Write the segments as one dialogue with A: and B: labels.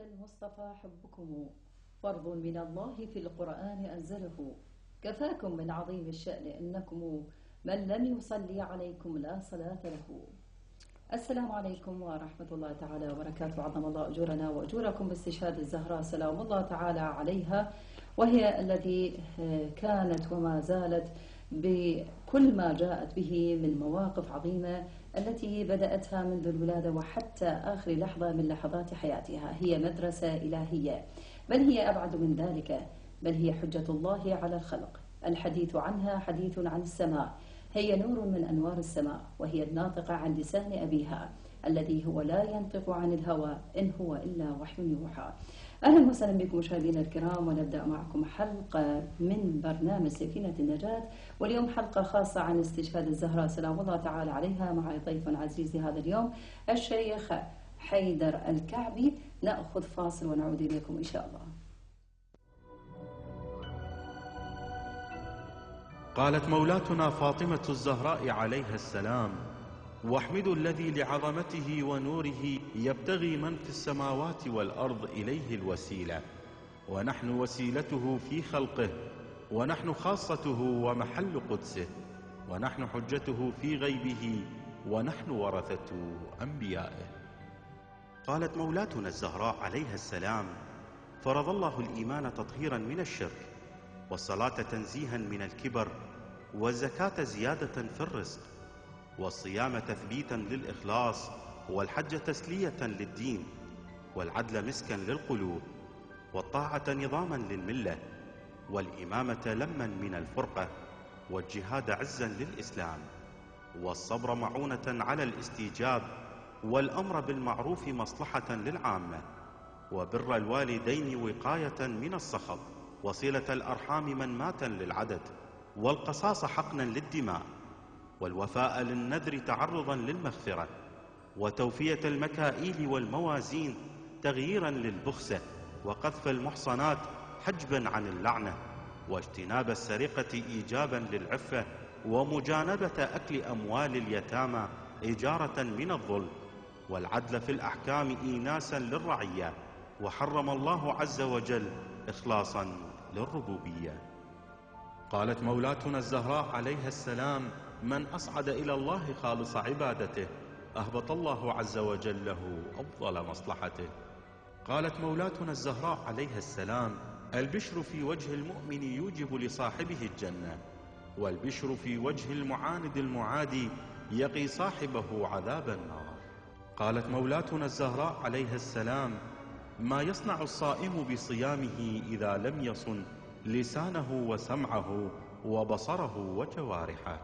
A: المصطفى حبكم فرض من الله في القرآن أنزله، كفاكم من عظيم الشأن إنكم من لم يصلي عليكم لا صلاة له. السلام عليكم ورحمة الله تعالى وبركاته. عظم الله أجورنا وأجوركم باستشهاد الزهراء سلام الله تعالى عليها، وهي التي كانت وما زالت بكل ما جاءت به من مواقف عظيمة التي بدأتها منذ الولادة وحتى آخر لحظة من لحظات حياتها. هي مدرسة إلهية، بل هي أبعد من ذلك، بل هي حجة الله على الخلق. الحديث عنها حديث عن السماء، هي نور من أنوار السماء، وهي الناطقة عن لسان أبيها الذي هو لا ينطق عن الهوى إن هو إلا وحي يوحى. أهلا وسهلا بكم مشاهدينا الكرام، ونبدأ معكم حلقة من برنامج سفينة النجاة، واليوم حلقة خاصة عن استشهاد الزهراء سلام الله تعالى عليها. مع ضيف عزيز هذا اليوم الشيخ حيدر الكعبي. نأخذ فاصل ونعود إليكم إن شاء الله.
B: قالت مولاتنا فاطمة الزهراء عليها السلام: واحمدوا الذي لعظمته ونوره يبتغي من في السماوات والأرض إليه الوسيلة، ونحن وسيلته في خلقه، ونحن خاصته ومحل قدسه، ونحن حجته في غيبه، ونحن ورثة أنبيائه.
C: قالت مولاتنا الزهراء عليها السلام: فرض الله الإيمان تطهيرا من الشرك، والصلاة تنزيها من الكبر، والزكاة زيادة في الرزق، والصيام تثبيتا للإخلاص، والحج تسلية للدين، والعدل مسكا للقلوب، والطاعة نظاما للملة، والإمامة لما من الفرقة، والجهاد عزا للإسلام، والصبر معونة على الاستيجاب، والأمر بالمعروف مصلحة للعامة، وبر الوالدين وقاية من السخط، وصلة الأرحام منماتا للعدد، والقصاص حقنا للدماء، والوفاء للنذر تعرضا للمغفرة، وتوفية المكائيل والموازين تغييرا للبخسة، وقذف المحصنات حجبا عن اللعنة، واجتناب السرقة إيجابا للعفة، ومجانبة أكل أموال اليتامى إجارة من الظلم، والعدل في الأحكام إيناسا للرعية، وحرم الله عز وجل إخلاصا للربوبية.
B: قالت مولاتنا الزهراء عليها السلام: من أصعد إلى الله خالص عبادته أهبط الله عز وجل له أفضل مصلحته. قالت مولاتنا الزهراء عليها السلام: البشر في وجه المؤمن يوجب لصاحبه الجنة، والبشر في وجه المعاند المعادي يقي صاحبه عذاب النار. قالت مولاتنا الزهراء عليها السلام: ما يصنع الصائم بصيامه إذا لم يصن لسانه وسمعه وبصره وجوارحه.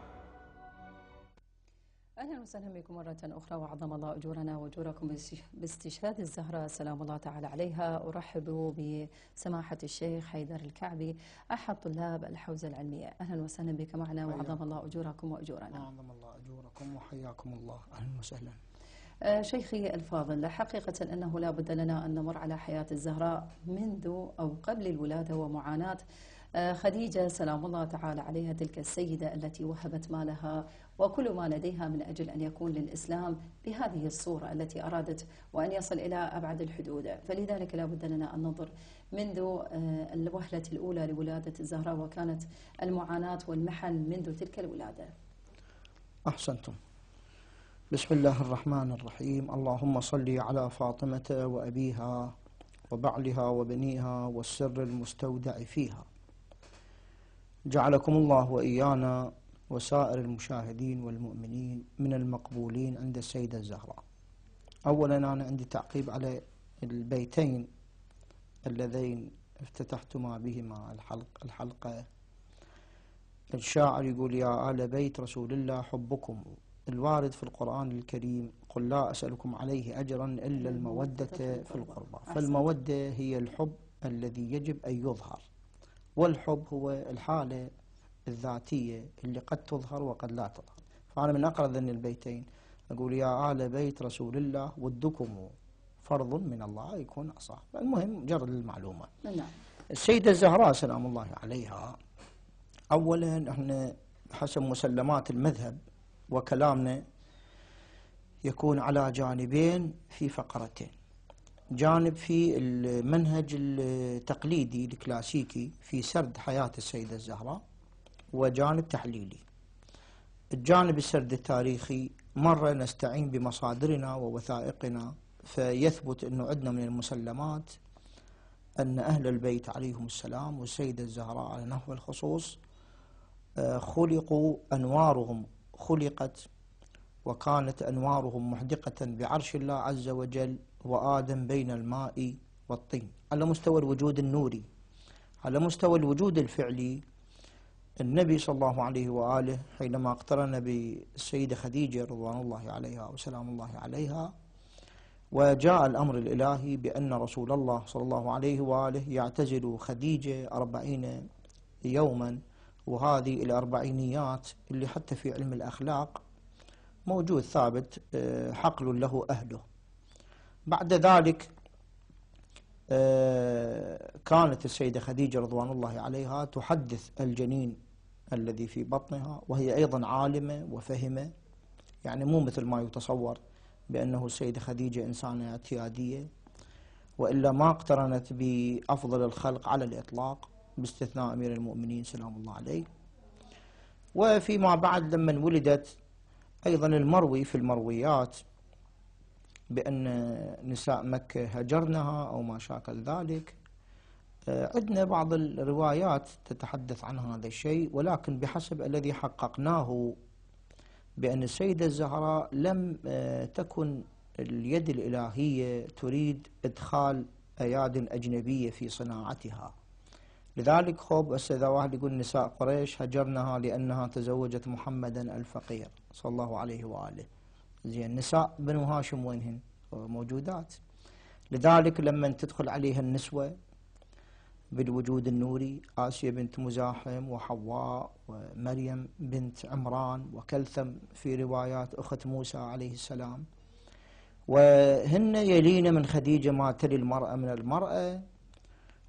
A: أهلا وسهلا بكم مرة أخرى، وعظم الله أجورنا وأجوركم باستشهاد الزهراء سلام الله تعالى عليها. أرحب بسماحة الشيخ حيدر الكعبي أحد طلاب الحوزة العلمية. أهلا وسهلا بك معنا، وعظم الله أجوركم وأجورنا.
D: وعظم الله أجوركم وحياكم الله. أهلا وسهلا.
A: شيخي الفاضل، حقيقة أنه لا بد لنا أن نمر على حياة الزهراء منذ أو قبل الولادة ومعاناة خديجة سلام الله تعالى عليها، تلك السيدة التي وهبت مالها وكل ما لديها من أجل أن يكون للإسلام بهذه الصورة التي أرادت وأن يصل إلى أبعد الحدود. فلذلك لا بد لنا أن ننظر منذ الوهلة الأولى لولادة الزهراء، وكانت المعاناة والمحن منذ تلك الولادة.
D: أحسنتم. بسم الله الرحمن الرحيم. اللهم صل على فاطمة وأبيها وبعلها وبنيها والسر المستودع فيها. جعلكم الله وإيانا وسائر المشاهدين والمؤمنين من المقبولين عند السيدة الزهراء. أولا أنا عندي تعقيب على البيتين اللذين افتتحتما بهما الحلقة. الشاعر يقول: يا آل بيت رسول الله حبكم. الوارد في القرآن الكريم: قل لا أسألكم عليه أجرا إلا المودة في القربى. فالمودة هي الحب الذي يجب أن يظهر، والحب هو الحالة الذاتية اللي قد تظهر وقد لا تظهر. فأنا من أقرأ ذن البيتين أقول: يا آل بيت رسول الله ودكم فرض من الله يكون أصح. المهم جرد المعلومة. السيدة الزهراء سلام الله عليها، أولا احنا حسب مسلمات المذهب وكلامنا يكون على جانبين في فقرتين. جانب في المنهج التقليدي الكلاسيكي في سرد حياة السيدة الزهراء، وجانب تحليلي. الجانب السرد التاريخي مرة نستعين بمصادرنا ووثائقنا، فيثبت أنه عندنا من المسلمات أن أهل البيت عليهم السلام والسيدة الزهراء على نحو الخصوص خلقوا، أنوارهم خلقت وكانت أنوارهم محدقة بعرش الله عز وجل وآدم بين الماء والطين، على مستوى الوجود النوري. على مستوى الوجود الفعلي، النبي صلى الله عليه وآله حينما اقترن بالسيدة خديجة رضوان الله عليها وسلام الله عليها، وجاء الأمر الإلهي بأن رسول الله صلى الله عليه وآله يعتزل خديجة 40 يوما، وهذه الأربعينيات اللي حتى في علم الأخلاق موجود ثابت حقل له أهله. بعد ذلك كانت السيدة خديجة رضوان الله عليها تحدث الجنين الذي في بطنها، وهي أيضا عالمة وفهمة، يعني مو مثل ما يتصور بأنه السيدة خديجة إنسانة اعتيادية، وإلا ما اقترنت بأفضل الخلق على الإطلاق باستثناء أمير المؤمنين سلام الله عليه. وفيما بعد لما ولدت أيضا المروي في المرويات بأن نساء مكة هجرنها أو ما شاكل ذلك. عندنا بعض الروايات تتحدث عن هذا الشيء، ولكن بحسب الذي حققناه بأن السيدة الزهراء لم تكن اليد الإلهية تريد إدخال أياد أجنبية في صناعتها. لذلك خب إذا واحد يقول نساء قريش هجرنها لأنها تزوجت محمدا الفقير صلى الله عليه وآله، زين نساء بنو هاشم وينهن؟ موجودات. لذلك لما تدخل عليها النسوة بالوجود النوري، آسيا بنت مزاحم وحواء ومريم بنت عمران وكلثم في روايات أخت موسى عليه السلام، وهن يلين من خديجة ما تلي المرأة من المرأة،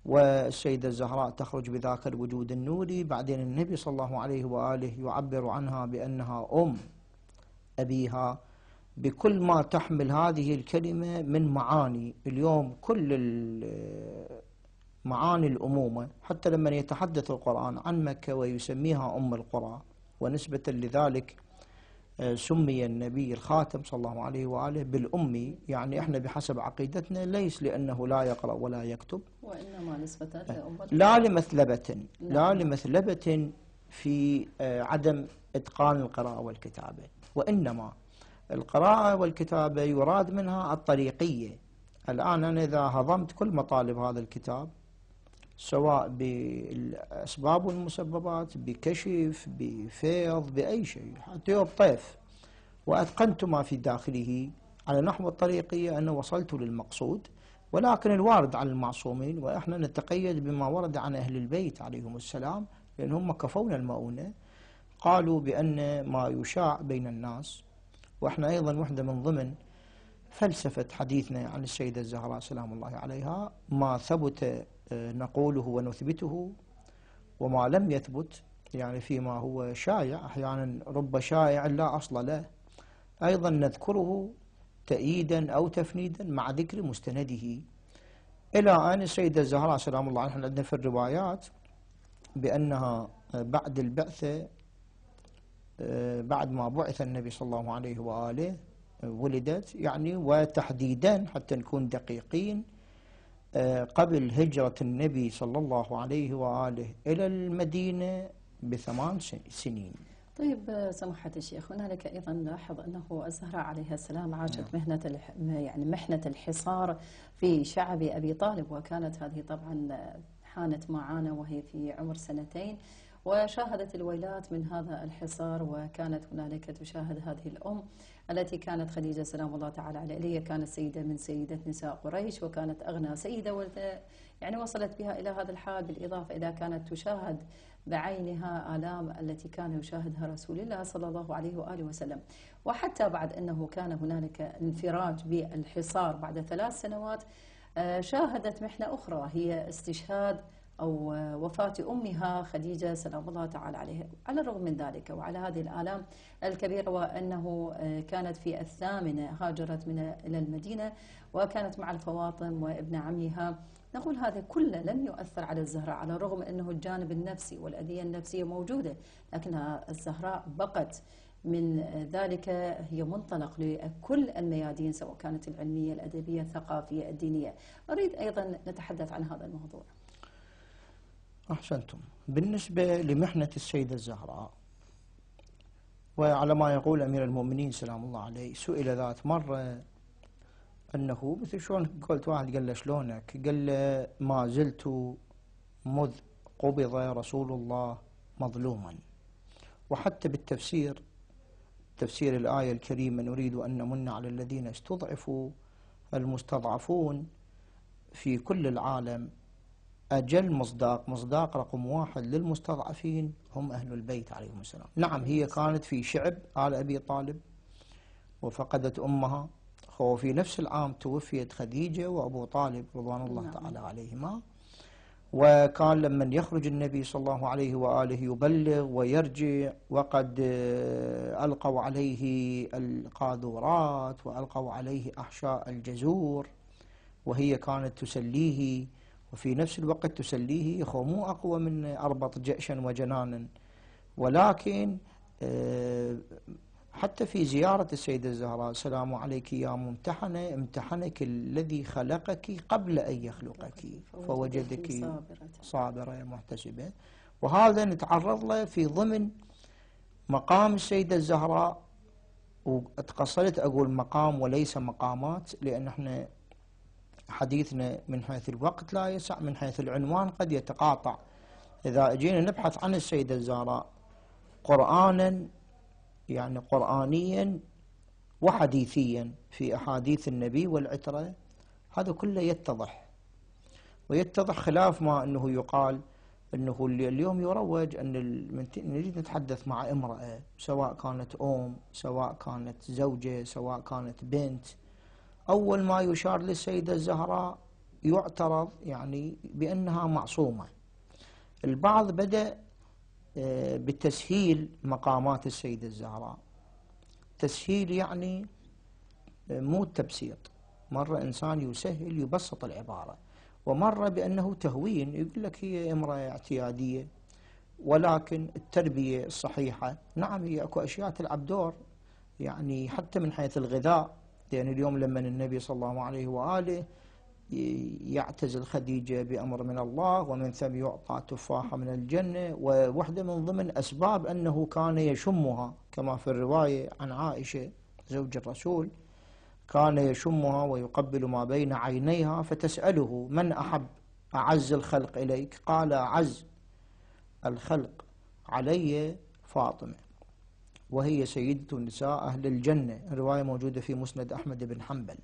D: والسيدة الزهراء تخرج بذاك الوجود النوري. بعدين النبي صلى الله عليه وآله يعبر عنها بأنها أم أبيها بكل ما تحمل هذه الكلمة من معاني. اليوم كل معاني الأمومة، حتى لما يتحدث القرآن عن مكة ويسميها أم القرى، ونسبة لذلك سمي النبي الخاتم صلى الله عليه وآله بالأمي، يعني احنا بحسب عقيدتنا ليس لأنه لا يقرأ ولا يكتب،
A: وإنما نسبة
D: لا لمثلبة، لا لمثلبة في عدم إتقان القراءة والكتابة، وإنما القراءة والكتابة يراد منها الطريقية. الآن أنا إذا هضمت كل مطالب هذا الكتاب سواء بالأسباب والمسببات، بكشف، بفيض، بأي شيء، حتى بطيف، وأتقنت ما في داخله على نحو الطريقية، أنا وصلت للمقصود. ولكن الوارد عن المعصومين، وإحنا نتقيد بما ورد عن أهل البيت عليهم السلام، لأنهم كفونا المؤونة، قالوا بأن ما يشاع بين الناس، وإحنا أيضا وحدة من ضمن فلسفة حديثنا عن السيدة الزهراء سلام الله عليها، ما ثبت نقوله ونثبته، وما لم يثبت يعني فيما هو شائع، أحيانا رب شائع لا أصل له، أيضا نذكره تأييدا أو تفنيدا مع ذكر مستنده، إلى أن السيدة الزهراء سلام الله عليها عندنا في الروايات بأنها بعد البعثة، بعد ما بعث النبي صلى الله عليه وآله ولدت، يعني وتحديدا حتى نكون دقيقين قبل هجرة النبي صلى الله عليه وآله إلى المدينة ب8 سنين.
A: طيب سماحة الشيخ، هنالك أيضا نلاحظ أنه الزهراء عليها السلام عاشت محنة الحصار في شعب أبي طالب، وكانت هذه طبعا حانت معانا وهي في عمر 2 سنين، وشاهدت الويلات من هذا الحصار، وكانت هنالك تشاهد هذه الأم التي كانت خديجة سلام الله تعالى عليها، كانت سيدة من سيدة نساء قريش، وكانت أغنى سيدة، يعني وصلت بها إلى هذا الحال، بالإضافة إذا كانت تشاهد بعينها آلام التي كان يشاهدها رسول الله صلى الله عليه وآله وسلم. وحتى بعد أنه كان هنالك انفراج بالحصار بعد 3 سنوات، شاهدت محنة أخرى هي استشهاد أو وفاة أمها خديجة سلام الله تعالى عليها. على الرغم من ذلك وعلى هذه الآلام الكبيرة، وأنه كانت في 8 هاجرت إلى المدينة وكانت مع الفواطم وابن عمها، نقول هذا كله لم يؤثر على الزهراء، على الرغم أنه الجانب النفسي والأذية النفسية موجودة، لكن الزهراء بقت من ذلك هي منطلق لكل الميادين، سواء كانت العلمية، الأدبية، الثقافية، الدينية. أريد أيضا نتحدث عن هذا الموضوع.
D: أحسنتم. بالنسبة لمحنة السيدة الزهراء، وعلى ما يقول أمير المؤمنين سلام الله عليه، سئل ذات مرة أنه مثل شلون قلت، واحد قال له شلونك؟ قال له ما زلت مذ قبض رسول الله مظلوما. وحتى بالتفسير، تفسير الآية الكريمة نريد أن نمن على الذين استضعفوا، المستضعفون في كل العالم، أجل مصداق رقم 1 للمستضعفين هم أهل البيت عليهم السلام. نعم، هي كانت في شعب آل أبي طالب وفقدت أمها، وفي نفس العام توفيت خديجة وأبو طالب رضوان الله تعالى عليهما. وكان لما يخرج النبي صلى الله عليه وآله يبلغ ويرجع، وقد ألقوا عليه القاذورات وألقوا عليه أحشاء الجزور، وهي كانت تسليه، وفي نفس الوقت تسليه هو مو أقوى من أربط جأشا وجنانا. ولكن حتى في زيارة السيدة الزهراء، السلام عليك يا ممتحنة، امتحنك الذي خلقك قبل أن يخلقك فوجدك صابرة محتسبة. وهذا نتعرض له في ضمن مقام السيدة الزهراء، واتقصدت أقول مقام وليس مقامات، لأن احنا حديثنا من حيث الوقت لا يسع، من حيث العنوان قد يتقاطع. إذا أجينا نبحث عن السيدة الزهراء قرآنا، يعني قرآنيا وحديثيا في أحاديث النبي والعترة، هذا كله يتضح خلاف ما أنه يقال أنه اليوم يروج أن نريد نتحدث مع امرأة، سواء كانت سواء كانت زوجة، سواء كانت بنت، أول ما يشار للسيدة الزهراء يعترض يعني بأنها معصومة. البعض بدأ بتسهيل مقامات السيدة الزهراء، تسهيل يعني مو التبسيط، مرة إنسان يسهل يبسط العبارة، ومرة بأنه تهوين، يقول لك هي امرأة اعتيادية. ولكن التربية الصحيحة نعم هي أكو أشياء تلعب دور، يعني حتى من حيث الغذاء، لأن اليوم لما النبي صلى الله عليه وآله يعتزل خديجة بأمر من الله، ومن ثم يعطى تفاحة من الجنة، ووحدة من ضمن أسباب أنه كان يشمها كما في الرواية عن عائشة زوج الرسول، كان يشمها ويقبل ما بين عينيها، فتسأله من أحب أعز الخلق إليك؟ قال أعز الخلق علي فاطمة، وهي سيدة نساء أهل الجنة. الرواية موجودة في مسند أحمد بن حنبل.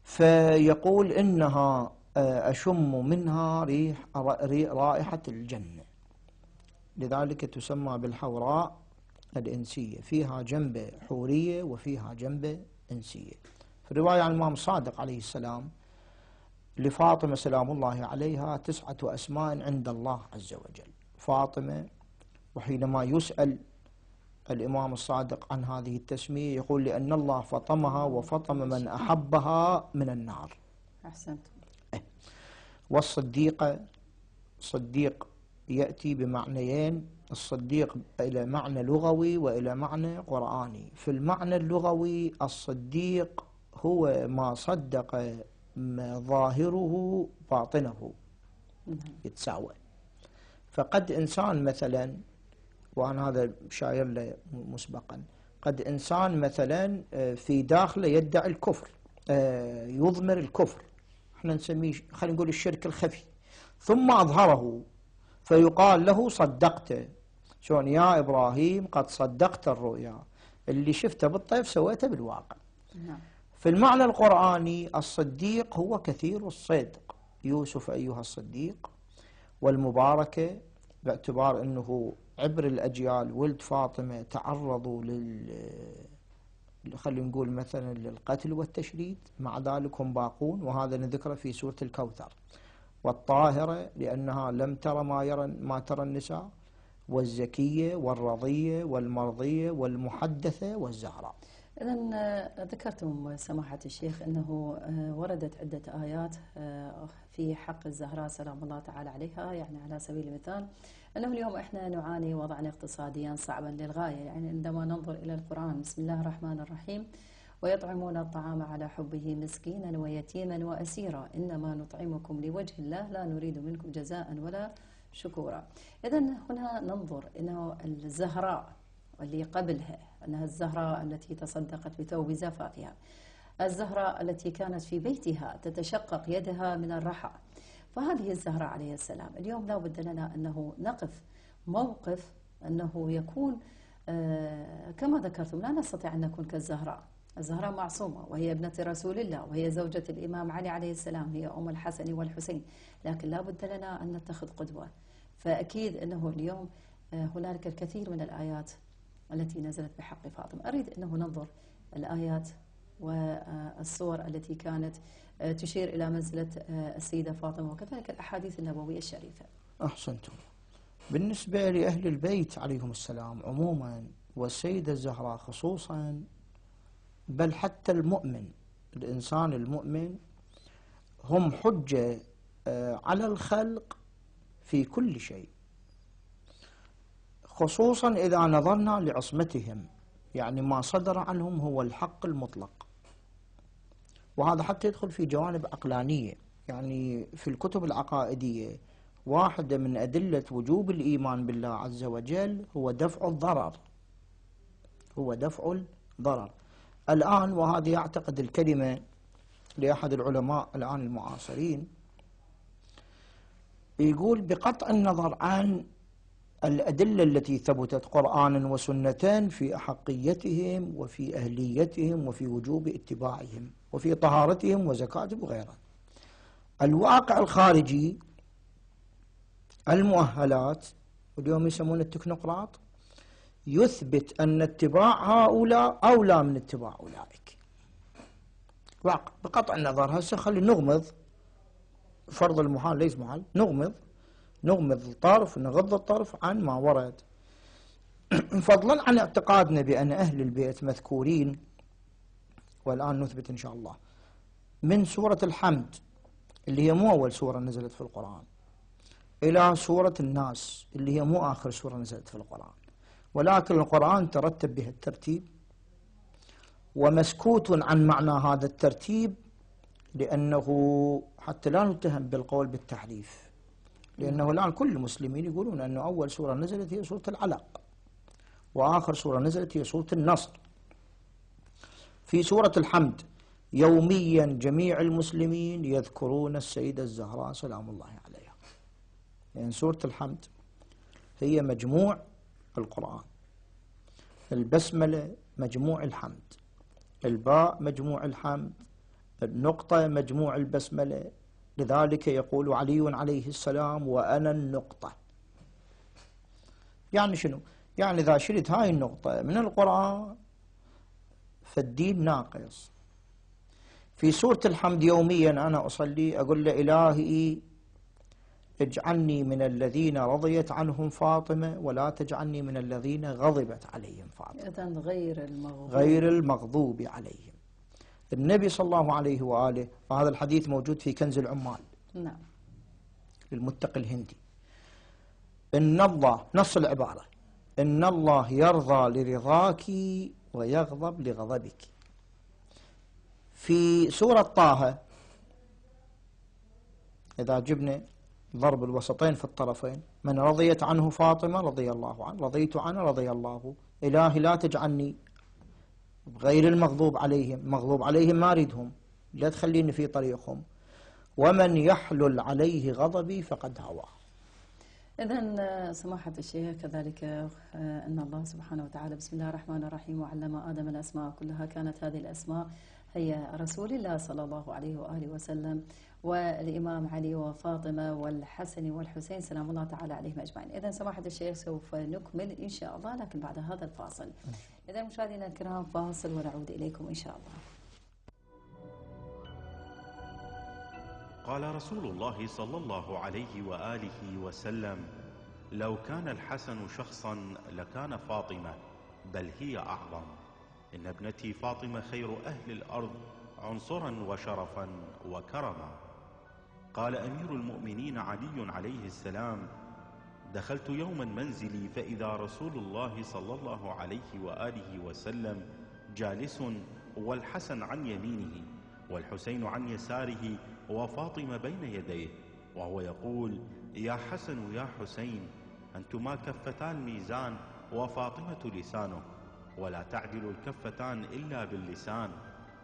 D: فيقول إنها أشم منها رائحة الجنة، لذلك تسمى بالحوراء الإنسية، فيها جنبة حورية وفيها جنبة إنسية. في الرواية عن الإمام الصادق عليه السلام لفاطمة سلام الله عليها 9 أسماء عند الله عز وجل فاطمة. وحينما يسأل الإمام الصادق عن هذه التسمية يقول لأن الله فطمها وفطم من أحبها من النار.
A: أحسنت.
D: والصديقة، صديق يأتي بمعنيين، الصديق إلى معنى لغوي وإلى معنى قرآني. في المعنى اللغوي الصديق هو ما صدق ما ظاهره باطنه، يتساوى. فقد إنسان مثلا، وأنا هذا شاير له مسبقا، قد إنسان مثلا في داخله يدعي الكفر، يضمر الكفر، احنا نسميه خلينا نقول الشرك الخفي، ثم أظهره فيقال له صدقت، شلون يا إبراهيم قد صدقت الرؤيا، اللي شفته بالطيف سويته بالواقع. في المعنى القرآني الصديق هو كثير الصدق، يوسف أيها الصديق، والمباركة باعتبار أنه عبر الأجيال ولد فاطمة تعرضوا خلينا نقول مثلا للقتل والتشريد، مع ذلك هم باقون، وهذا نذكره في سورة الكوثر. والطاهرة لأنها لم ترى ما ترى النساء، والزكية والرضية والمرضية والمحدثة والزهراء.
A: إذن ذكرتم سماحة الشيخ أنه وردت عدة آيات في حق الزهراء سلام الله تعالى عليها، يعني على سبيل المثال أنه اليوم إحنا نعاني وضعا اقتصاديا صعبا للغاية، يعني عندما ننظر إلى القرآن بسم الله الرحمن الرحيم: ويطعمون الطعام على حبه مسكينا ويتيما وأسيرا إنما نطعمكم لوجه الله لا نريد منكم جزاء ولا شكورا. إذن هنا ننظر أنه الزهراء واللي قبلها أنها الزهراء التي تصدقت بثوب زفافها، الزهراء التي كانت في بيتها تتشقق يدها من الرحى، فهذه الزهراء عليه السلام اليوم لا بد لنا أنه نقف موقف أنه يكون كما ذكرتم، لا نستطيع أن نكون كالزهراء. الزهراء معصومة وهي ابنة رسول الله وهي زوجة الإمام علي عليه السلام، هي أم الحسن والحسين، لكن لا بد لنا أن نتخذ قدوة. فأكيد أنه اليوم هنالك الكثير من الآيات التي نزلت بحق فاطمة. أريد أنه ننظر الآيات والصور التي كانت تشير إلى منزلة السيدة فاطمة وكذلك الأحاديث النبوية الشريفة.
D: أحسنتم. بالنسبة لأهل البيت عليهم السلام عموما والسيدة الزهراء خصوصا، بل حتى المؤمن، الإنسان المؤمن هم حجة على الخلق في كل شيء، خصوصا إذا نظرنا لعصمتهم، يعني ما صدر عنهم هو الحق المطلق، وهذا حتى يدخل في جوانب عقلانية. يعني في الكتب العقائدية واحدة من أدلة وجوب الإيمان بالله عز وجل هو دفع الضرر، هو دفع الضرر. الآن وهذه يعتقد الكلمة لأحد العلماء الآن المعاصرين، يقول بقطع النظر عن الأدلة التي ثبتت قرآنا وسنة في أحقيتهم وفي أهليتهم وفي وجوب اتباعهم وفي طهارتهم وزكاتهم وغيرها، الواقع الخارجي، المؤهلات، واليوم يسمون التكنوقراط، يثبت أن اتباع هؤلاء أولى من اتباع أولئك. واقع بقطع النظر. هسه خلي نغمض، فرض المحال ليس محال، نغمض الطرف ونغض الطرف عن ما ورد، فضلا عن اعتقادنا بأن أهل البيت مذكورين، والآن نثبت إن شاء الله من سورة الحمد اللي هي مو أول سورة نزلت في القرآن إلى سورة الناس اللي هي مو آخر سورة نزلت في القرآن، ولكن القرآن ترتب به الترتيب، ومسكوت عن معنى هذا الترتيب لأنه حتى لا نتهم بالقول بالتحريف، لأنه الآن كل المسلمين يقولون أنه أول سورة نزلت هي سورة العلق، وآخر سورة نزلت هي سورة النصر. في سورة الحمد يوميا جميع المسلمين يذكرون السيدة الزهراء سلام الله عليها، يعني سورة الحمد هي مجموع القرآن، البسملة مجموع الحمد، الباء مجموع الحمد، النقطة مجموع البسملة، لذلك يقول علي عليه السلام وأنا النقطة. يعني شنو؟ يعني إذا شلت هاي النقطة من القرآن فالدين ناقص. في سورة الحمد يوميا أنا أصلي أقول له إلهي اجعلني من الذين رضيت عنهم فاطمة ولا تجعلني من الذين غضبت عليهم فاطمة.
A: إذن
D: غير المغضوب عليهم. النبي صلى الله عليه وآله، وهذا الحديث موجود في كنز العمال
A: نعم
D: للمتقي الهندي، إن الله، نص العبارة، إن الله يرضى لرضاك ويغضب لغضبك. في سورة طه إذا جبنا ضرب الوسطين في الطرفين، من رضيت عنه فاطمة رضي الله عنه، رضيت عنه رضي الله، إلهي لا تجعلني غير المغضوب عليهم، مغضوب عليهم ما أريدهم، لا تخليني في طريقهم، ومن يحلل عليه غضبي فقد هوى.
A: إذن سماحة الشيخ كذلك أن الله سبحانه وتعالى بسم الله الرحمن الرحيم وعلم آدم الأسماء كلها، كانت هذه الأسماء هي رسول الله صلى الله عليه وآله وسلم والإمام علي وفاطمة والحسن والحسين سلام الله تعالى عليهم أجمعين. إذن سماحة الشيخ سوف نكمل إن شاء الله لكن بعد هذا الفاصل. إذن مشاهدينا الكرام فاصل ونعود إليكم إن شاء الله.
C: قال رسول الله صلى الله عليه وآله وسلم: لو كان الحسن شخصا لكان فاطمة، بل هي أعظم. إن ابنتي فاطمة خير أهل الأرض عنصرا وشرفا وكرما. قال أمير المؤمنين علي عليه السلام: دخلت يوما منزلي فإذا رسول الله صلى الله عليه وآله وسلم جالس، والحسن عن يمينه والحسين عن يساره وفاطمة بين يديه، وهو يقول: يا حسن يا حسين، أنتما كفتان الميزان وفاطمة لسانه، ولا تعدل الكفتان إلا باللسان،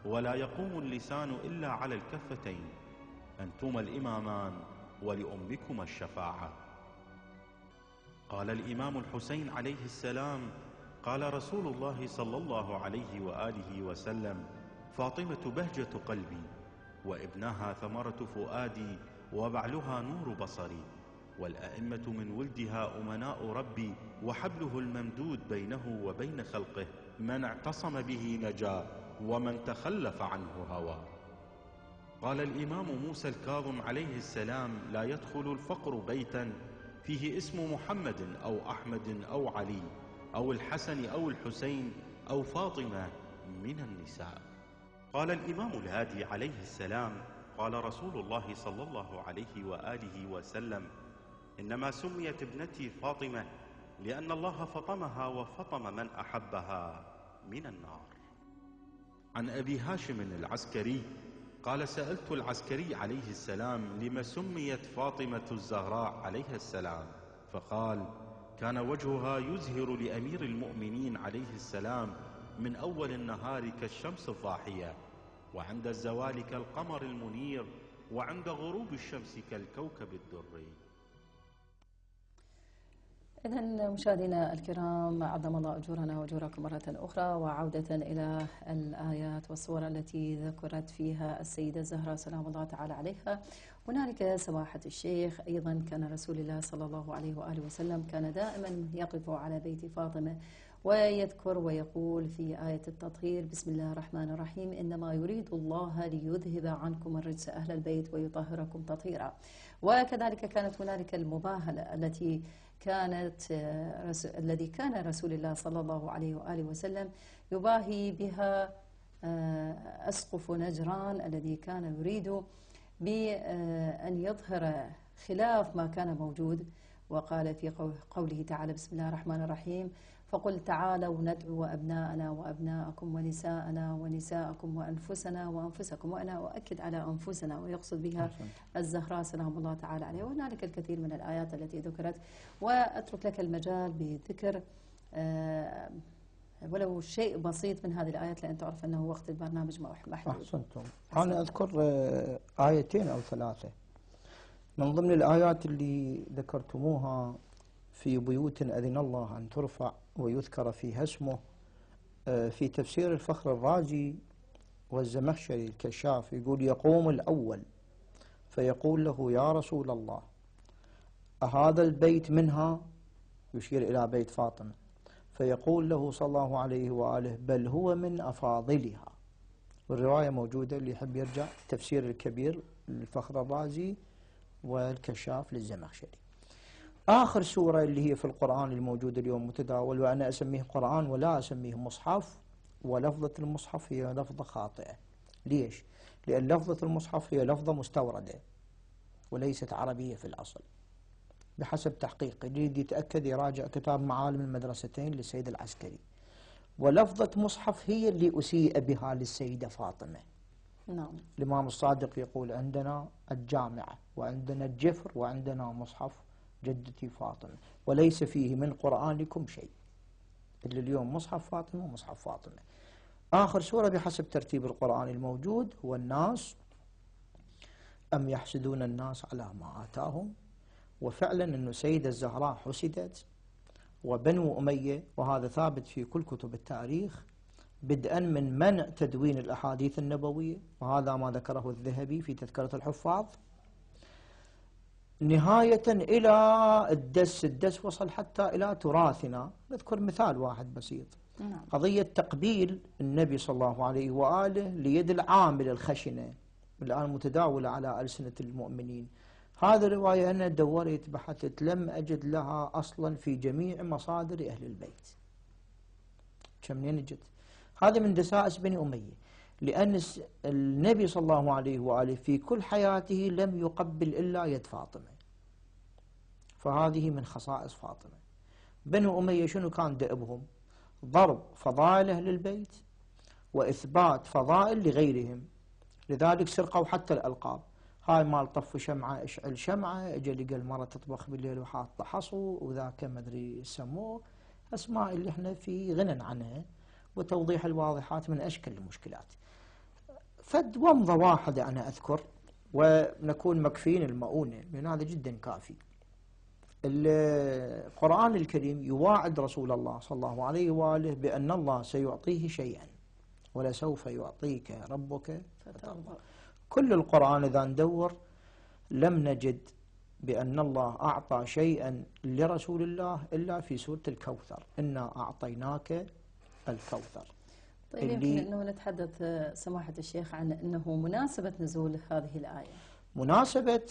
C: ولا يقوم اللسان إلا على الكفتين، أنتما الإمامان ولأمكما الشفاعة. قال الإمام الحسين عليه السلام: قال رسول الله صلى الله عليه وآله وسلم: فاطمة بهجة قلبي، وابنها ثمرة فؤادي، وبعلها نور بصري، والأئمة من ولدها أمناء ربي، وحبله الممدود بينه وبين خلقه، من اعتصم به نجا، ومن تخلف عنه هوى. قال الإمام موسى الكاظم عليه السلام: لا يدخل الفقر بيتا فيه اسم محمد أو أحمد أو علي أو الحسن أو الحسين أو فاطمة من النساء. قال الإمام الهادي عليه السلام: قال رسول الله صلى الله عليه وآله وسلم: إنما سميت ابنتي فاطمة لأن الله فطمها وفطم من أحبها من النار.
B: عن أبي هاشم العسكري قال: سألت العسكري عليه السلام: لم سميت فاطمة الزهراء عليها السلام؟ فقال: كان وجهها يزهر لأمير المؤمنين عليه السلام من أول النهار كالشمس الضاحية، وعند الزوال كالقمر المنير، وعند غروب الشمس كالكوكب الدري.
A: إذن مشاهدينا الكرام، عظم الله أجورنا وأجوركم مرة أخرى، وعودة إلى الآيات والصور التي ذكرت فيها السيدة الزهراء سلام الله تعالى عليها. هنالك سماحة الشيخ أيضا كان رسول الله صلى الله عليه وآله وسلم كان دائما يقف على بيت فاطمة ويذكر ويقول في آية التطهير: بسم الله الرحمن الرحيم، إنما يريد الله ليذهب عنكم الرجس أهل البيت ويطهركم تطهيرا. وكذلك كانت هنالك المباهلة التي الذي كان رسول الله صلى الله عليه وآله وسلم يباهي بها أسقف نجران، الذي كان يريد بأن يظهر خلاف ما كان موجود. وقال في قوله تعالى: بسم الله الرحمن الرحيم: فقل تعالوا ندعو أبناءنا وأبناءكم ونساءنا ونساءكم وأنفسنا وأنفسكم. وأنا أؤكد على أنفسنا، ويقصد بها الزهراء سلام الله تعالى عليها. وهنالك الكثير من الآيات التي ذكرت، وأترك لك المجال بذكر ولو شيء بسيط من هذه الآيات، لأن تعرف أنه وقت البرنامج محدود.
D: أحسنتم. أنا أذكر آيتين أو ثلاثة من ضمن الآيات اللي ذكرتموها: في بيوت أذن الله أن ترفع ويذكر فيها اسمه. في تفسير الفخر الرازي والزمخشري الكشاف يقول: يقوم الأول فيقول له: يا رسول الله، أهذا البيت منها؟ يشير إلى بيت فاطمة. فيقول له صلى الله عليه وآله: بل هو من أفاضلها. والرواية موجودة، اللي يحب يرجع تفسير الكبير للفخر الرازي والكشاف للزمخشري. آخر سورة اللي هي في القرآن الموجود اليوم متداول، وأنا أسميه قرآن ولا أسميه مصحف، ولفظة المصحف هي لفظة خاطئة. ليش؟ لأن لفظة المصحف هي لفظة مستوردة وليست عربية في الأصل بحسب تحقيقي. اللي يتأكد يراجع كتاب معالم المدرستين للسيد العسكري. ولفظة مصحف هي اللي أسيء بها للسيدة فاطمة.
A: نعم.
D: الإمام الصادق يقول: عندنا الجامعة وعندنا الجفر وعندنا مصحف جدتي فاطمة، وليس فيه من قرآنكم شيء إلا اليوم مصحف فاطمة ومصحف فاطمة. آخر سورة بحسب ترتيب القرآن الموجود هو الناس: أم يحسدون الناس على ما آتاهم. وفعلا أن سيدة الزهراء حسدت، وبنو أمية، وهذا ثابت في كل كتب التاريخ، بدءا من منع تدوين الأحاديث النبوية، وهذا ما ذكره الذهبي في تذكرة الحفاظ، نهاية إلى الدس وصل حتى إلى تراثنا. نذكر مثال واحد بسيط: قضية تقبيل النبي صلى الله عليه وآله ليد العامل الخشنة الآن متداولة على ألسنة المؤمنين. هذه الرواية أنا دورت بحثت لم أجد لها أصلا في جميع مصادر أهل البيت. منين اجت؟ هذا من دسائس بني أمية، لأن النبي صلى الله عليه وآله في كل حياته لم يقبل إلا يد فاطمة، فهذه من خصائص فاطمة. بني أمية شنو كان دأبهم؟ ضرب فضائل أهل البيت وإثبات فضائل لغيرهم، لذلك سرقوا حتى الألقاب. هاي مال طف شمعة اشعل شمعة، اجى لقى المرة تطبخ بالليل وحاطة حصو، وذاك ما ادري يسموه اسماء اللي احنا في غنى عنها، وتوضيح الواضحات من اشكل المشكلات. فد ومضة واحدة انا اذكر ونكون مكفين المؤونة، لان هذا جدا كافي. القرآن الكريم يواعد رسول الله صلى الله عليه وآله بأن الله سيعطيه شيئا، ولسوف يعطيك ربك فترضى. كل القرآن إذا ندور لم نجد بأن الله أعطى شيئا لرسول الله إلا في سورة الكوثر، إنا أعطيناك الكوثر.
A: طيب يمكن أنه نتحدث سماحة الشيخ عن أنه مناسبة نزول هذه الآية.
D: مناسبة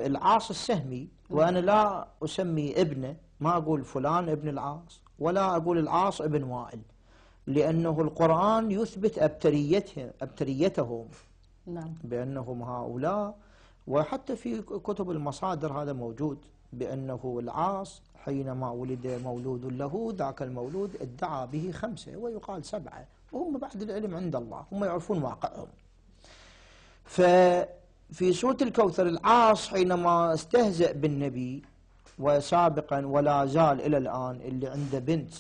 D: العاص السهمي، وأنا لا أسمي ابنه، ما أقول فلان ابن العاص ولا أقول العاص ابن وائل، لأنه القرآن يثبت أبتريتهم.
A: نعم.
D: بأنهم هؤلاء، وحتى في كتب المصادر هذا موجود، بأنه العاص حينما ولد مولود له ذاك المولود ادعى به 5 ويقال 7، وهم بعد العلم عند الله، هم يعرفون واقعهم. ففي سورة الكوثر العاص حينما استهزأ بالنبي وسابقا ولا زال إلى الآن، اللي عنده بنت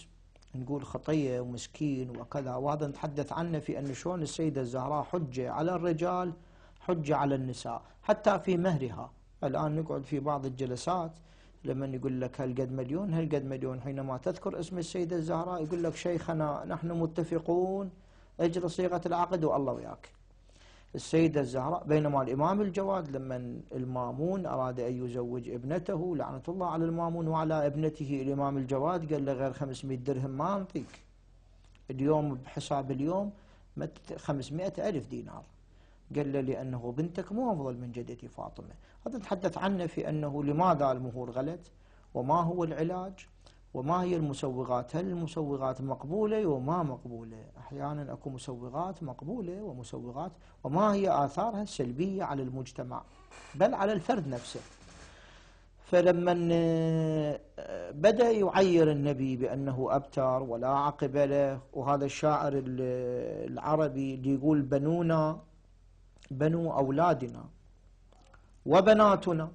D: نقول خطية ومسكين وكذا، وهذا نتحدث عنه في أن شلون السيدة الزهراء حجة على الرجال حجة على النساء حتى في مهرها. الآن نقعد في بعض الجلسات لما يقول لك هالقد مليون هالقد مليون، حينما تذكر اسم السيدة الزهراء يقول لك شيخنا نحن متفقون اجري صيغة العقد والله وياك. السيدة الزهراء، بينما الإمام الجواد لما المامون أراد أن يزوج ابنته لعنة الله على المامون وعلى ابنته، الإمام الجواد قال له غير 500 درهم ما أنطيك. اليوم بحساب اليوم 500,000 دينار. قال له لأنه بنتك مو أفضل من جدتي فاطمة. هذا نتحدث عنه في أنه لماذا المهور غلط، وما هو العلاج، وما هي المسوغات، هل المسوغات مقبولة وما مقبولة؟ أحيانا أكو مسوغات مقبولة ومسوغات، وما هي آثارها السلبية على المجتمع بل على الفرد نفسه. فلما بدأ يعير النبي بأنه أبتر ولا عقب له، وهذا الشاعر العربي اللي يقول بنونا بنو أولادنا وبناتنا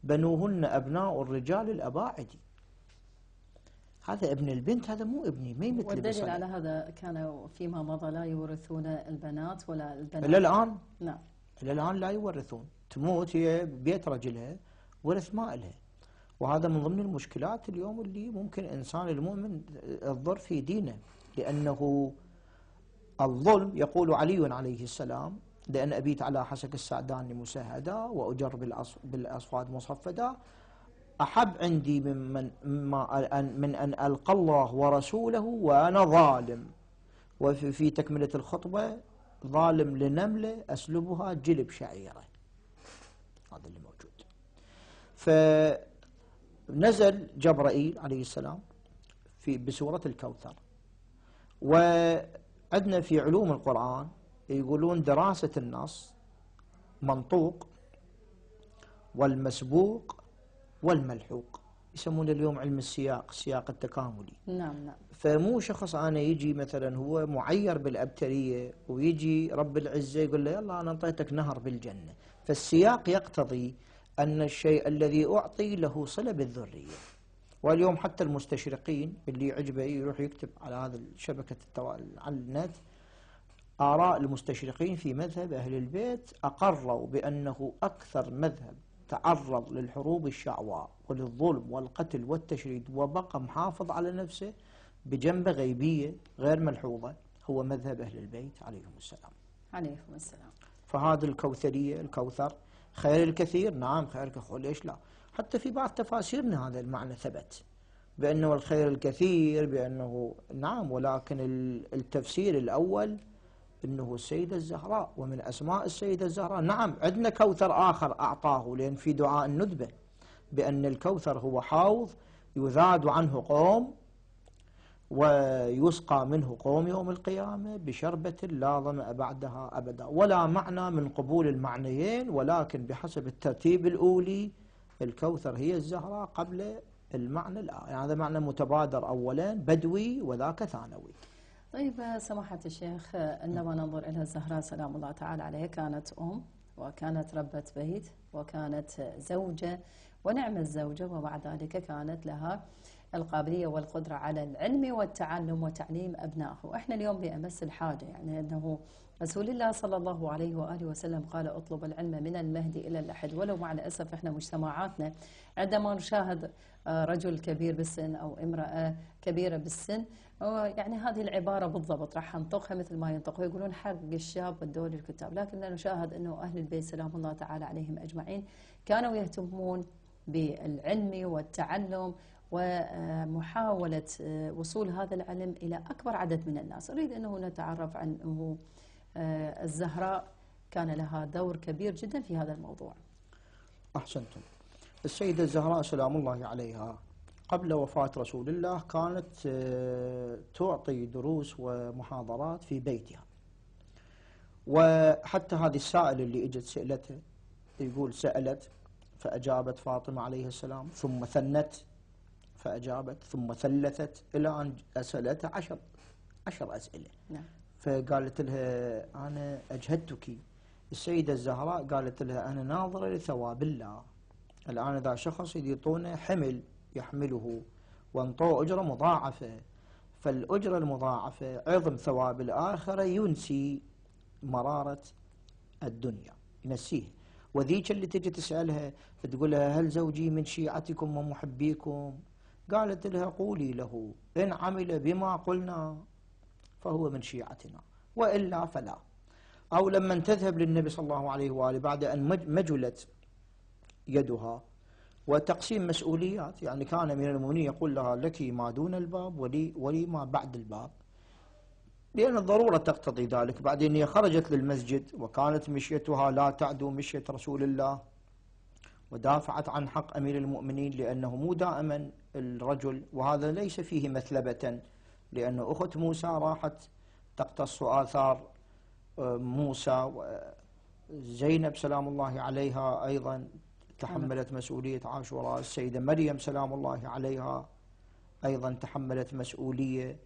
D: بنوهن أبناء الرجال الأباعد. هذا ابن البنت، هذا مو ابني، ما يمثل.
A: والدليل على هذا كانوا فيما مضى لا يورثون البنات ولا البنات
D: إلى الآن.
A: نعم.
D: إلى الآن لا يورثون، تموت هي ببيت رجلها ورث ما إلها. وهذا من ضمن المشكلات اليوم اللي ممكن إنسان المؤمن الضر في دينه، لأنه الظلم يقول علي عليه السلام لأن أبيت على حسك السعدان مسهدا وأجر بالأصفاد مصفدا، أحب عندي من أن ألقى الله ورسوله وأنا ظالم. وفي تكملة الخطبة ظالم لنملة أسلبها جلب شعيرة، هذا اللي موجود. فنزل جبرائيل عليه السلام بسورة الكوثر. وعندنا في علوم القرآن يقولون دراسة النص منطوق والمسبوق والملحوق، يسمونه اليوم علم السياق التكاملي.
A: نعم نعم.
D: فمو شخص أنا يجي مثلا هو معير بالأبترية ويجي رب العزة يقول له يلا أنا أعطيتك نهر بالجنة. فالسياق يقتضي أن الشيء الذي أعطي له صلة بالذرية. واليوم حتى المستشرقين اللي يعجبه يروح يكتب على هذا شبكة على النت آراء المستشرقين في مذهب أهل البيت، أقروا بأنه أكثر مذهب تعرض للحروب الشعواء وللظلم والقتل والتشريد وبقى محافظ على نفسه بجنبة غيبية غير ملحوظة هو مذهب أهل البيت عليهم السلام.
A: عليهم السلام.
D: فهذا الكوثرية الكوثر خير الكثير، نعم خير الكثير، ليش لا؟ حتى في بعض تفاسيرنا هذا المعنى ثبت بأنه الخير الكثير، بأنه نعم، ولكن التفسير الأول أنه السيدة الزهراء، ومن أسماء السيدة الزهراء نعم عندنا كوثر آخر أعطاه، لأن في دعاء الندبة بأن الكوثر هو حوض يذاد عنه قوم ويسقى منه قوم يوم القيامة بشربة لا ظمأ بعدها أبدا، ولا معنى من قبول المعنيين، ولكن بحسب الترتيب الأولي الكوثر هي الزهراء قبل المعنى الآخر، يعني هذا معنى متبادر أولا بدوي وذاك ثانوي.
A: طيب سماحة الشيخ، عندما ننظر إلى الزهراء سلام الله تعالى عليها، كانت أم وكانت ربة بيت وكانت زوجة ونعم الزوجة، ومع ذلك كانت لها القابلية والقدرة على العلم والتعلم وتعليم أبنائه. وإحنا اليوم بأمس الحاجة، يعني أنه رسول الله صلى الله عليه وآله وسلم قال اطلب العلم من المهدي إلى اللحد. ولو مع الأسف إحنا مجتمعاتنا عندما نشاهد رجل كبير بالسن أو امرأة كبيرة بالسن، يعني هذه العبارة بالضبط راح ننطقها مثل ما ينطقوا، يقولون حق الشاب والدول الكتاب. لكن نشاهد أنه أهل البيت سلام الله تعالى عليهم أجمعين كانوا يهتمون بالعلم والتعلم ومحاولة وصول هذا العلم إلى أكبر عدد من الناس. أريد أنه نتعرف عن أنه الزهراء كان لها دور كبير جدا في هذا الموضوع.
D: أحسنتم. السيدة الزهراء سلام الله عليها قبل وفاة رسول الله كانت تعطي دروس ومحاضرات في بيتها، وحتى هذه السائلة اللي اجت سألتها يقول سألت فأجابت فاطمة عليه السلام، ثم ثنت فأجابت، ثم ثلثت، إلى أن أسألتها 10 أسئلة.
A: نعم.
D: فقالت لها أنا أجهدتك. السيدة الزهراء قالت لها أنا ناظرة لثواب الله. الآن إذا شخص يعطونه حمل يحمله وانطوه أجرة مضاعفة، فالأجرة المضاعفة عظم ثواب الآخرة ينسي مرارة الدنيا، ينسيه. وذيك اللي تجي تسألها تقول لها هل زوجي من شيعتكم ومحبيكم؟ قالت لها قولي له إن عمل بما قلنا فهو من شيعتنا وإلا فلا. أو لما تذهب للنبي صلى الله عليه وآله بعد أن مجلت يدها وتقسيم مسؤوليات، يعني كان من المؤمنين يقول لها لك ما دون الباب ولي ما بعد الباب، لأن الضرورة تقتضي ذلك. بعدين هي خرجت للمسجد وكانت مشيتها لا تعدو مشية رسول الله، ودافعت عن حق أمير المؤمنين، لأنه مو دائما الرجل، وهذا ليس فيه مثلبة، لأن أخت موسى راحت تقتص آثار موسى، زينب سلام الله عليها أيضا تحملت مسؤولية عاشوراء، السيدة مريم سلام الله عليها أيضا تحملت مسؤولية،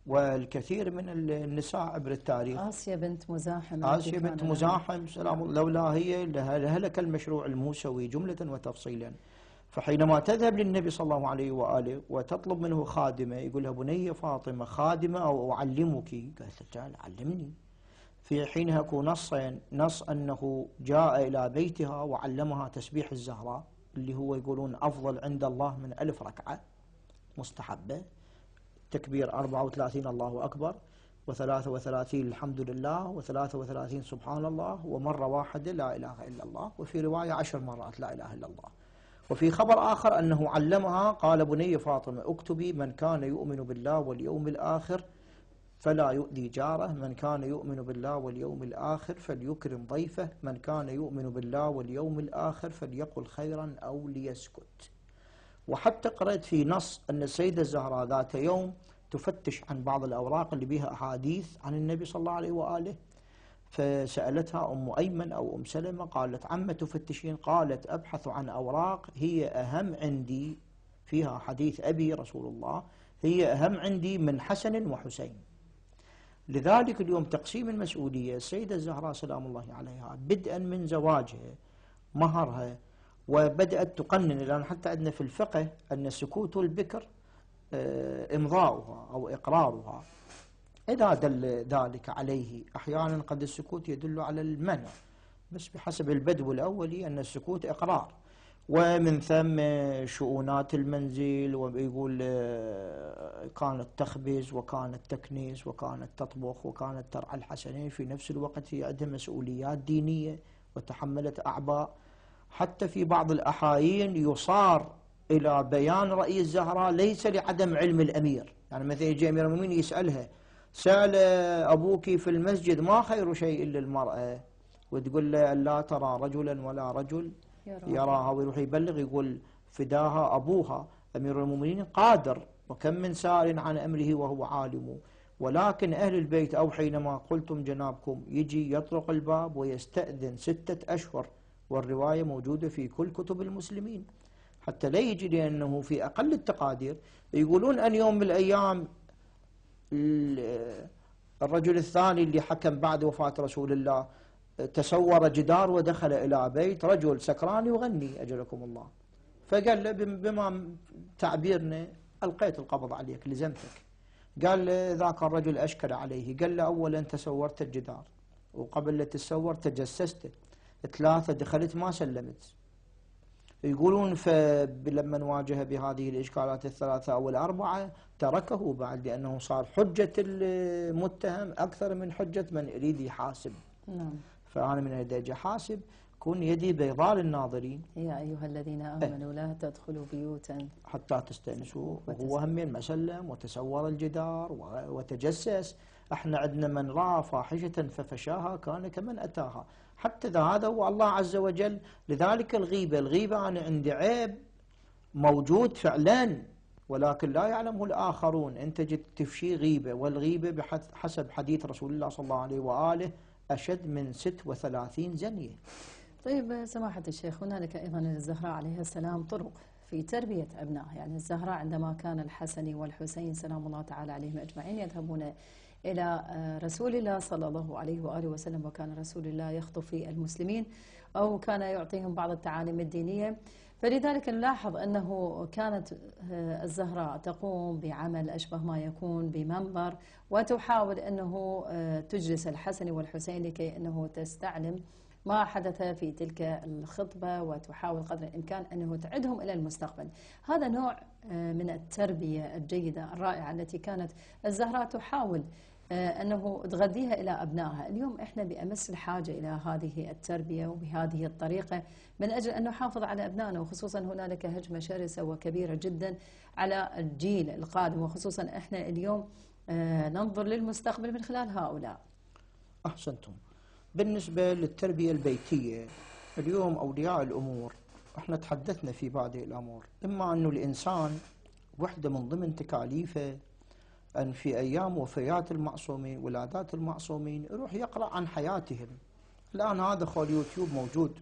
D: والكثير من النساء عبر التاريخ.
A: آسيا بنت مزاحم،
D: آسيا بنت مزاحم سلام الله، لولا هي لهلك المشروع الموسوي جملة وتفصيلا. فحينما تذهب للنبي صلى الله عليه وآله وتطلب منه خادمة، يقول لها بني فاطمة خادمة أو أعلمك؟ قالت له علمني. في حينها يكون نصين، نص أنه جاء إلى بيتها وعلمها تسبيح الزهراء اللي هو يقولون أفضل عند الله من 1000 ركعة مستحبة، تكبير 34 الله أكبر، و33 الحمد لله، و33 سبحان الله، ومرة واحدة لا إله إلا الله، وفي رواية 10 مرات لا إله إلا الله. وفي خبر آخر أنه علمها قال بني فاطمة اكتبي من كان يؤمن بالله واليوم الآخر فلا يؤذي جاره، من كان يؤمن بالله واليوم الآخر فليكرم ضيفه، من كان يؤمن بالله واليوم الآخر فليقل خيرا أو ليسكت. وحتى قرأت في نص أن السيدة الزهراء ذات يوم تفتش عن بعض الأوراق اللي بها أحاديث عن النبي صلى الله عليه وآله، فسألتها أم أيمن أو أم سلمة قالت عما تفتشين؟ قالت أبحث عن أوراق هي أهم عندي فيها حديث أبي رسول الله، هي أهم عندي من حسن وحسين. لذلك اليوم تقسيم المسؤولية، السيدة الزهراء سلام الله عليها بدءا من زواجها مهرها، وبدأت تقنن، لأن حتى عندنا في الفقه أن سكوت البكر إمضاؤها أو إقرارها، إذا دل ذلك عليه. أحيانا قد السكوت يدل على المنع، بس بحسب البدو الأولي أن السكوت إقرار. ومن ثم شؤونات المنزل، ويقول كانت تخبز وكانت تكنس وكانت تطبخ وكانت ترعى الحسنين، في نفس الوقت هي عندها مسؤوليات دينية وتحملت أعباء. حتى في بعض الأحايين يصار إلى بيان رأي الزهراء ليس لعدم علم الأمير، يعني مثلا يجي أمير المؤمنين يسألها سأل أبوك في المسجد ما خير شيء للمرأة، وتقول له لا ترى رجلا ولا رجل يراها، ويروح يبلغ يقول فداها أبوها أمير المؤمنين قادر، وكم من سائل عن أمره وهو عالم، ولكن أهل البيت أو حينما قلتم جنابكم يجي يطرق الباب ويستأذن 6 أشهر، والرواية موجودة في كل كتب المسلمين حتى لا يجي، لأنه في أقل التقادير يقولون أن يوم من الأيام الرجل الثاني اللي حكم بعد وفاة رسول الله تسور جدار ودخل إلى بيت رجل سكران يغني أجلكم الله، فقال له بما تعبيرنا ألقيت القبض عليك لزمتك. قال ذاك الرجل أشكل عليه، قال له أولا تسورت الجدار، وقبل لا تتسور تجسست، 3 دخلت ما سلمت. يقولون فلما نواجه بهذه الإشكالات ال3 أو ال4 تركه بعد، لأنه صار حجة المتهم أكثر من حجة من يريد يحاسب.
A: نعم.
D: فأنا من أجي حاسب كون يدي بيضاء للناظرين.
A: يا أيها الذين آمنوا لا تدخلوا بيوتا
D: حتى تستأنسوا، وهو هم ما سلم وتسور الجدار وتجسس. احنا عندنا من رأى فاحشة ففشاها كان كمن أتاها، حتى هذا هو الله عز وجل. لذلك الغيبة أنا عندي عيب موجود فعلا ولكن لا يعلمه الآخرون، أنت جيت تفشي غيبة، والغيبة بحسب حديث رسول الله صلى الله عليه وآله أشد من 36 زنية.
A: طيب سماحة الشيخ، هنالك أيضا للزهراء عليه السلام طرق في تربية أبنائها، يعني الزهراء عندما كان الحسن والحسين سلام الله تعالى عليهم أجمعين يذهبون إلى رسول الله صلى الله عليه وآله وسلم، وكان رسول الله يخطب في المسلمين أو كان يعطيهم بعض التعاليم الدينية، فلذلك نلاحظ أنه كانت الزهراء تقوم بعمل أشبه ما يكون بمنبر، وتحاول أنه تجلس الحسن والحسين لكي أنه تستعلم ما حدث في تلك الخطبة، وتحاول قدر الإمكان أنه تعدهم إلى المستقبل. هذا نوع من التربية الجيدة الرائعة التي كانت الزهراء تحاول أنه تغذيها إلى أبنائها. اليوم إحنا بأمس الحاجة إلى هذه التربية وبهذه الطريقة من أجل أن نحافظ على أبنائنا، وخصوصا هنالك هجمة شرسة وكبيرة جدا على الجيل القادم، وخصوصا إحنا اليوم ننظر للمستقبل من خلال هؤلاء.
D: أحسنتم. بالنسبة للتربية البيتية اليوم أولياء الأمور احنا تحدثنا في بعض الأمور، إما أنه الإنسان وحدة من ضمن تكاليفه أن في أيام وفيات المعصومين ولادات المعصومين يروح يقرأ عن حياتهم. الآن هذا خو اليوتيوب موجود،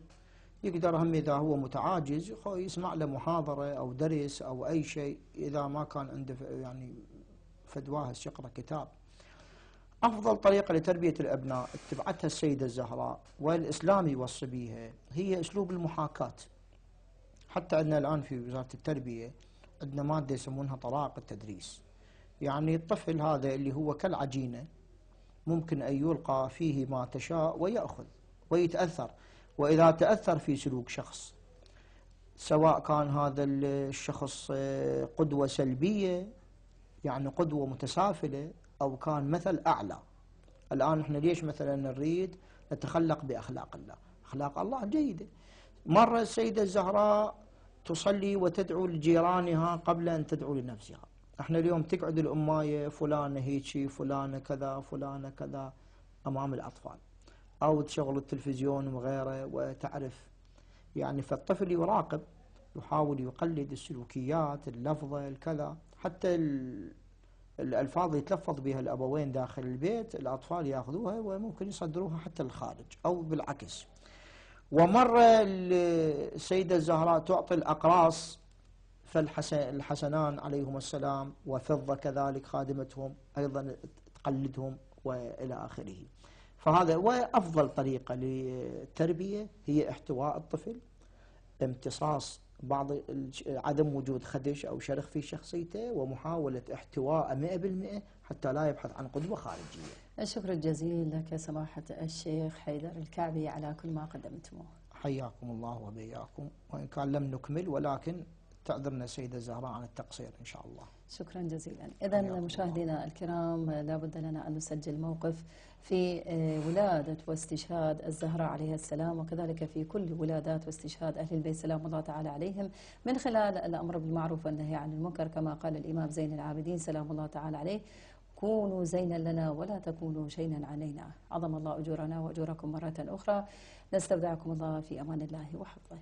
D: يقدر هم إذا هو متعاجز يسمع له محاضرة أو درس أو أي شيء، إذا ما كان عنده يعني فدواهس يقرأ كتاب. أفضل طريقة لتربية الأبناء اتبعتها السيدة الزهراء والإسلام يوصي بها هي أسلوب المحاكاة. حتى عندنا الآن في وزارة التربية عندنا مادة يسمونها طرائق التدريس، يعني الطفل هذا اللي هو كالعجينة ممكن أن يلقى فيه ما تشاء ويأخذ ويتأثر، وإذا تأثر في سلوك شخص سواء كان هذا الشخص قدوة سلبية يعني قدوة متسافلة أو كان مثل أعلى. الآن إحنا ليش مثلا نريد نتخلق بأخلاق الله؟ أخلاق الله جيدة. مرة السيدة الزهراء تصلي وتدعو لجيرانها قبل أن تدعو لنفسها. إحنا اليوم تقعد الأماية فلانة هيجي فلانة كذا فلانة كذا أمام الأطفال، أو تشغل التلفزيون وغيره وتعرف يعني، فالطفل يراقب يحاول يقلد السلوكيات اللفظة الكذا، حتى الألفاظ يتلفظ بها الأبوين داخل البيت الأطفال يأخذوها وممكن يصدروها حتى للخارج أو بالعكس. ومرة السيدة الزهراء تعطي الأقراص فالحسنان عليهم السلام وفضة كذلك خادمتهم أيضا تقلدهم وإلى آخره. فهذا وأفضل طريقة للتربية هي احتواء الطفل، امتصاص بعض عدم وجود خدش أو شرخ في شخصيته، ومحاولة احتواء 100% حتى لا يبحث عن قدوة خارجية.
A: الشكر الجزيل لك سماحة الشيخ حيدر الكعبي على كل ما قدمتموه.
D: حياكم الله وبياكم، وإن كان لم نكمل ولكن تعذرنا السيدة الزهراء عن التقصير إن شاء الله.
A: شكرا جزيلا. إذا مشاهدينا الكرام لابد لنا أن نسجل موقف في ولادة واستشهاد الزهراء عليها السلام، وكذلك في كل ولادات واستشهاد أهل البيت سلام الله تعالى عليهم، من خلال الأمر بالمعروف والنهي عن المنكر كما قال الإمام زين العابدين سلام الله تعالى عليه: كونوا زينا لنا ولا تكونوا شينا علينا. عظم الله أجورنا وأجوركم مرة أخرى. نستودعكم الله في أمان الله وحفظه.